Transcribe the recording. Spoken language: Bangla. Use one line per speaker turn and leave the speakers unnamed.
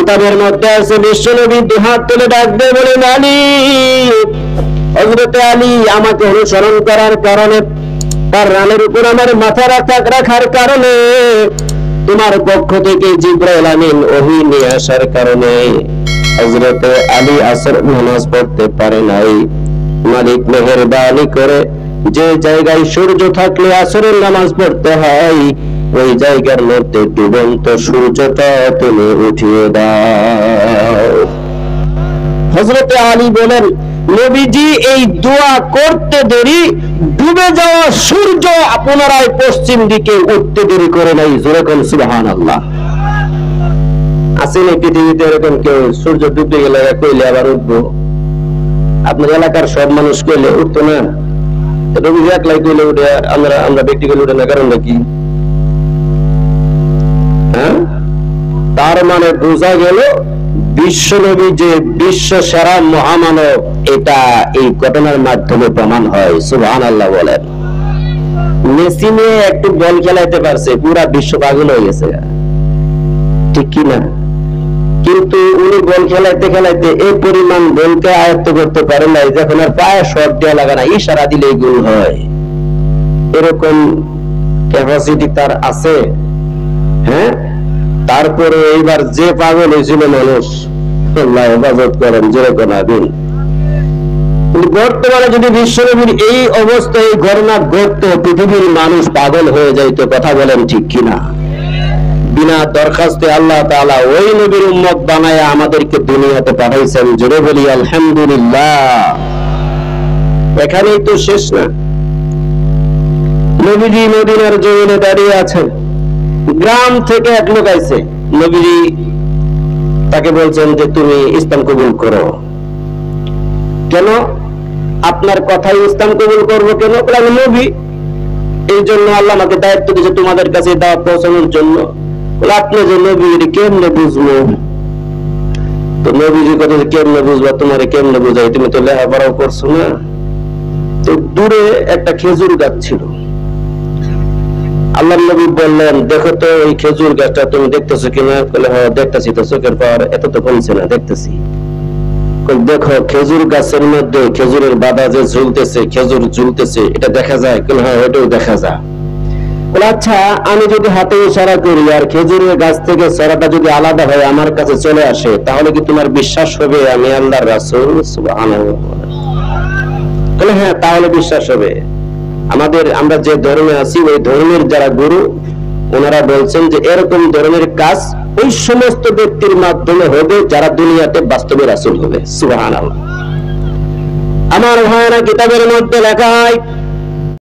কিতাবের মধ্যে আছে বিশ্বনবী দুহাত তুলে ডাকবে বলে, আলী, হযরত আলী আমাকে অনুসরণ করার কারণে, তার রানের উপর আমার মাথা রাখার কারণে, তোমার পক্ষ থেকে জিবরাইল আমিন ওহী নিয়ে আসার কারণে হযরত আলী আসর নামাজ পড়তে পারে নাই। মালিক মেহেরবানি করে যে জায়গায় সূর্য থাকলে আসরের নামাজ পড়তে হয়, ওই জায়গার মধ্যে ডুবন্ত সূর্যটা তুমি উঠিয়ে দাও। হযরত আলী বলেন, নবীজি এই দোয়া করতে দেরি, ডুবে যাওয়া সূর্য পুনরায় পশ্চিম দিকে উঠতে দেরি করে নাই। জোরে কোন সুবহানাল্লাহ। আসেন পৃথিবীতে এরকম কেউ সূর্য ডুবে গেলে কইলে আবার উঠবো? আপনার এলাকার সব মানুষ কইলে উঠতো না, রবি একলাই কইলে উঠে, আমরা ব্যক্তি কইলে উঠে না, কারণটা কি? হ্যাঁ, তার মানে বোঝা গেল বিশ্বনবী যে বিশ্ব সেরা মহামানব, এটা এই ঘটনার মাধ্যমে প্রমাণ হয়। সুবহানাল্লাহ বলেন। মেসি নিয়ে একটু বল খেলাইতে পারছে, পুরা বিশ্ব পাগল হয়ে গেছে, ঠিক কি না? কিন্তু উনি বল খেলাইতে খেলাইতে এই পরিমাণ বলকে আয়ত্ত করতে পারে নাই, যখন আর পায়ে শট দেওয়া লাগে না, ইশারা দিলেই গোল হয়। এরকম ক্যাপাসিটি তার আছে। হ্যাঁ, তারপরে এইবার যে পাগল হয়েছিল মানুষ, আল্লাহ হেফাজত করেন, যেরকম আদিন। বর্তমানে যদি বিশ্বনবীর এই অবস্থা, এই ঘটনা ঘটতো, পৃথিবীর মানুষ পাগল হয়ে যাইতো। কথা বলেন ঠিক কিনা? বিনা দরখাস্তে আল্লাহ তাআলা ওই নবীর উম্মত বানায় আমাদেরকে দুনিয়াতে পাঠাইছেন। জোরে বলি আলহামদুলিল্লাহ। এখানেই তো শেষ না, নবীজি মদিনার জমিনে দাঁড়িয়ে আছেন। গ্রাম থেকে এক লোক আইছে, নবীজি তাকে বলছেন যে তুমি ইসলাম কবুল করো। কেন? আপনার কথাই ইসলাম কবুল করবো কেন? আমি নবী, এই জন্য আল্লাহ আমাকে দায়িত্ব দিয়েছে তোমাদের কাছে দাওয়াত পৌঁছানোর জন্য। আপনি যে নবী, কেমনে বুঝবো? তো নবীজি কথা কেমনে বুঝবা, তোমার কেমনে বুঝাই? তুমি তো লেখাপড়াও করছো না। তো দূরে একটা খেজুর গাছ ছিল। আল্লাহ নবী বললেন, দেখো তো এই খেজুর গাছটা তুমি দেখতেছো কিনা? বলে হ্যাঁ দেখতেছি, তো চোখের পাওয়ার এত তো কমছে না, দেখতেছি। দেখো খেজুর গাছের মধ্যে খেজুরের বাদা যে ঝুলতেছে, খেজুর ঝুলতেছে, এটা দেখা যায়? হ্যাঁ ওটাও দেখা যায়। আচ্ছা, আমি যদি হাতে ইশারা করি আর খেজুরের গাছ থেকে চারাটা যদি আলাদা হয় আমার কাছে চলে আসে, তাহলে কি তোমার বিশ্বাস হবে আমি আল্লাহর রাসূল? সুবহানাল্লাহ। হ্যাঁ, তাহলে বিশ্বাস হবে। আমরা যে ধর্মে আছি, ওই ধর্মের যারা গুরু, ওনারা বলছেন যে এরকম ধরনের কাজ ওই সমস্ত ব্যক্তির মাধ্যমে হবে যারা দুনিয়াতে বাস্তবে রাসূল হবে। সুবহানাল্লাহ। আমার ভাইয়েরা, কিতাবের মধ্যে লেখা হয়